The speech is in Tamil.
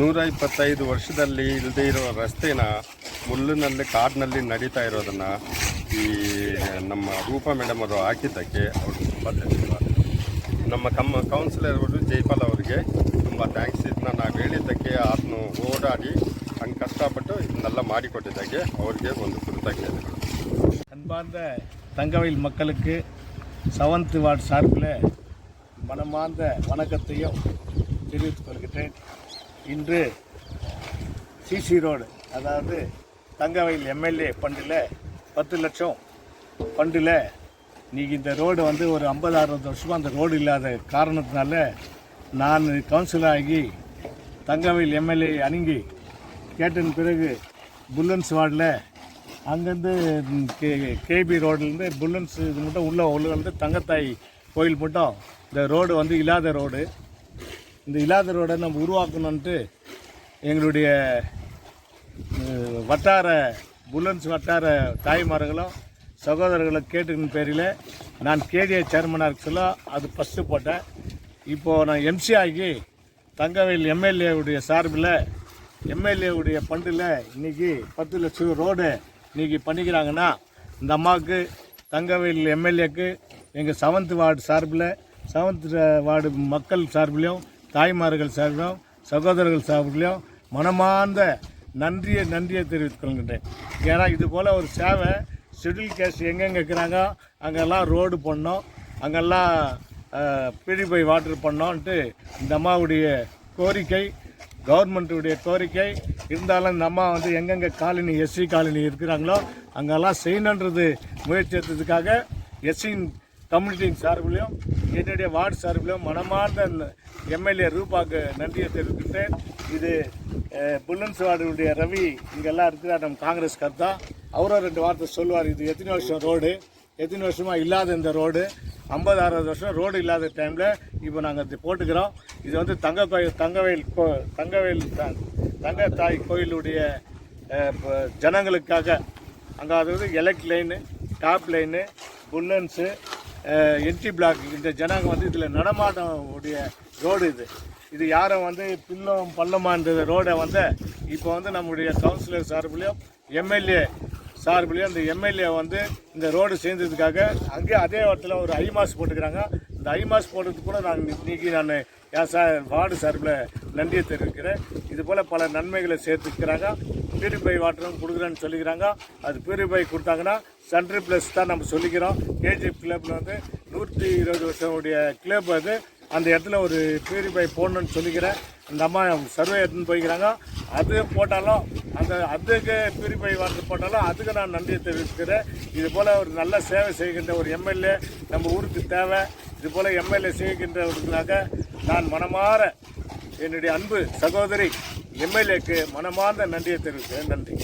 125 ವರ್ಷದಲ್ಲಿ ಇಲ್ಲದೇ ಇರೋ ರಸ್ತೆನ ಮುಳ್ಳಿನಲ್ಲಿ ಕಾಡಿನಲ್ಲಿ ನಡೀತಾ ಇರೋದನ್ನು ಈ ನಮ್ಮ ರೂಪಾ ಮೇಡಮ್ ಅವರು ಹಾಕಿದ್ದಕ್ಕೆ ಅವ್ರಿಗೆ ತುಂಬ ಧನ್ಯವಾದ. ನಮ್ಮ ಕೌನ್ಸಿಲರ್ ಅವರು ಜೈಪಾಲ್ ಅವರಿಗೆ ತುಂಬ ಥ್ಯಾಂಕ್ಸ್. ಇದನ್ನ ನಾವು ಹೇಳಿದ್ದಕ್ಕೆ ಆತನು ಓಡಾಡಿ ಹಂಗೆ ಕಷ್ಟಪಟ್ಟು ಇದನ್ನೆಲ್ಲ ಮಾಡಿಕೊಟ್ಟಿದ್ದಕ್ಕೆ அவருக்கு ಒಂದು ಕೃತಜ್ಞತೆಗಳು. அன்பார்ந்த தங்கவயல் மக்களுக்கு 7th வார்டு சார்பில் மனமார்ந்த வணக்கத்தையும் தெரிவித்துக் கொள்கிறேன். இன்று சிசி ரோடு, அதாவது தங்கவயல் எம்எல்ஏ ஃபண்டில் 10 லட்சம் ஃபண்டில் இன்றைக்கி இந்த ரோடு வந்து ஒரு 50-60 வருஷமாக அந்த ரோடு இல்லாத காரணத்தினால நான் கவுன்சிலர் ஆகி தங்கவயல் எம்எல்ஏ அணுகி கேட்டின் பிறகு புல்லன்ஸ் வார்டில் அங்கேருந்து கேபி ரோட்லேருந்து புல்லன்ஸ் இது மட்டும் உள்ள வந்து தங்கத்தாய் கோயில் மட்டும் இந்த ரோடு வந்து இல்லாத ரோடு. இந்த இல்லாத ரோடை நம்ம உருவாக்கணுன்ட்டு எங்களுடைய வட்டார புல்லன்ஸ் வட்டார தாய்மார்களும் சகோதரர்களும் கேட்டுக்கிற பேரில் நான் கேடிஏ சேர்மனாக இருக்க சொல்ல அது ஃபஸ்ட்டு போட்டேன். இப்போது நான் எம்சி ஆகி தங்கவயல் எம்எல்ஏவுடைய சார்பில் எம்எல்ஏவுடைய ஃபண்டில் இன்றைக்கி 10 லட்சம் ரோடு இன்றைக்கி பண்ணிக்கிறாங்கன்னா இந்த அம்மாவுக்கு தங்கவயல் எம்எல்ஏக்கு எங்கள் 7th வார்டு சார்பில் 7th வார்டு மக்கள் சார்பிலையும் தாய்மார்கள் சார்பிலும் சகோதரர்கள் சார்பிலையும் மனமார்ந்த நன்றியை தெரிவித்துக் கொள்கின்றேன். ஏன்னா இது போல் ஒரு சேவை ஷெட்யூல் கேஸ்ட் எங்கெங்கே இருக்கிறாங்க அங்கெல்லாம் ரோடு பண்ணோம், அங்கெல்லாம் பியூரிஃபை வாட்டர் பண்ணோன்ட்டு இந்த அம்மாவுடைய கோரிக்கை, கவர்மெண்ட்டுடைய கோரிக்கை இருந்தாலும் இந்த அம்மா வந்து எங்கெங்கே காலனி எஸ்சி காலனி இருக்கிறாங்களோ அங்கெல்லாம் செய்யணுன்றது முயற்சி எடுத்ததுக்காக எஸ்சி கம்யூனிட்டியின் சார்பிலையும் என்னுடைய வார்டு சார்பிலையும் மனமார்ந்த எம்எல்ஏ ரூபாவுக்கு நன்றியை தெரிவிக்கின்றேன். இது புல்லன்ஸ் வார்டுடைய ரவி இங்கெல்லாம் இருக்கிறார், நம்ம காங்கிரஸ் கருத்தா. அவரும் 2 வார்த்தை சொல்லுவார். இது எத்தனை வருஷம் ரோடு, எத்தனை வருஷமாக இல்லாத இந்த ரோடு, 50-60 வருஷம் ரோடு இல்லாத டைமில் இப்போ நாங்கள் இது போட்டுக்கிறோம். இது வந்து தங்கத்தாய் கோயிலுடைய ஜனங்களுக்காக அங்கே அதாவது எலக்ட் லைனு, டாப் லைனு, புல்லன்ஸு, என்ட்ரி பிளாக், இந்த ஜனங்க வந்து இதில் நடமாட்டம் உடைய ரோடு இது யாரும் வந்து பில்லும் பள்ளமான்ற ரோடை வந்து இப்போ வந்து நம்முடைய கவுன்சிலர் சார்பிலையும் எம்எல்ஏ சார்பிலையும் இந்த எம்எல்ஏ வந்து இந்த ரோடு சேர்ந்ததுக்காக அங்கேயே அதே இடத்துல ஒரு ஐமாஸ் போட்டுக்கிறாங்க. இந்த ஐமாஸ் போட்டதுக்கு கூட நான் இன்றைக்கி நான் என் வார்டு சார்பில் நன்றியை தெரிவிக்கிறேன். இது போல் பல நன்மைகளை சேர்த்துக்கிறாங்க. பியூரிஃபை வாட்டரும் கொடுக்குறேன்னு சொல்லிக்கிறாங்க. அது பியூரிஃபை கொடுத்தாங்கன்னா சென்ட்ரி ப்ளஸ் தான் நம்ம சொல்லிக்கிறோம். கேஜிஎஃப் கிளப்பில் வந்து 120 வருஷம் உடைய கிளப் அது. அந்த இடத்துல ஒரு பியூரிஃபை போடணுன்னு சொல்லிக்கிறேன். இந்த அம்மா சர்வே எடுத்துன்னு போய்க்கிறாங்க. அது போட்டாலும் அதுக்கு பியூரிஃபை வாட்டர் போட்டாலும் அதுக்கு நான் நன்றியை தெரிவிக்கிறேன். இது போல் ஒரு நல்ல சேவை செய்கின்ற ஒரு எம்எல்ஏ நம்ம ஊருக்கு தேவை. இது போல் எம்எல்ஏ செய்கின்றவர்களுக்காக நான் மனமாற என்னுடைய அன்பு சகோதரி எம்எல்ஏக்கு மனமார்ந்த நன்றியை தெரிவிக்கிறேன். நன்றி.